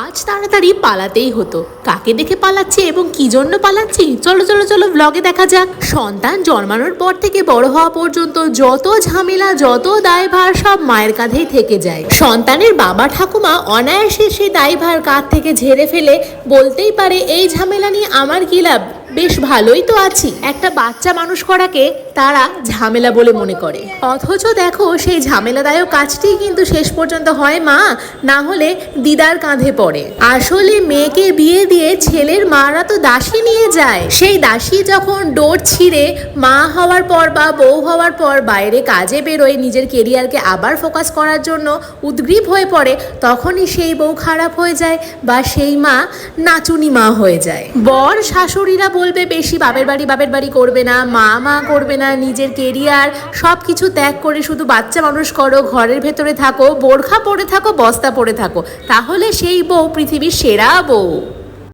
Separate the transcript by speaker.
Speaker 1: আজ তাড়াতাড়ি পালাতেই হতো। কাকে দেখে পালাচ্ছি এবং কি জন্য পালাচ্ছি চলো চলো চলো ব্লগে দেখা যাক। সন্তান জন্মানোর পর থেকে বড় হওয়া পর্যন্ত যত ঝামেলা যত দায়ভার সব মায়ের কাঁধেই থেকে যায়। সন্তানের বাবা ঠাকুমা অনায়াসে সেই দায়ভার কাঁধ থেকে ঝেড়ে ফেলে বলতেই পারে এই ঝামেলা নিয়ে আমার কি লাভ, বেশ ভালোই তো আছি। একটা বাচ্চা মানুষ করাকে তারা ঝামেলা বলে মনে করে, অথচ দেখো সেই ঝামেলাদায়ক কাজটি কিন্তু শেষ পর্যন্ত হয় মা না হলে দিদার কাঁধে পড়ে। আসলে মেয়েকে বিয়ে দিয়ে ছেলের মারা তো দাসী নিয়ে যায়, সেই দাসী যখন ডোর ছিঁড়ে মা হওয়ার পর বা বউ হওয়ার পর বাইরে কাজে বেরোয় নিজের কেরিয়ারকে আবার ফোকাস করার জন্য উদ্গ্রীব হয়ে পড়ে, তখনই সেই বউ খারাপ হয়ে যায় বা সেই মা নাচুনি মা হয়ে যায়। বর শাশুড়িরা বলবে বেশি বাপের বাড়ি করবে না, মা করবে না, নিজের কেরিয়ার সব কিছু ত্যাগ করে শুধু বাচ্চা মানুষ করো, ঘরের ভেতরে থাকো, বোরখা পরে থাকো, বস্তা পরে থাকো, তাহলে সেই বউ পৃথিবীর সেরা বউ।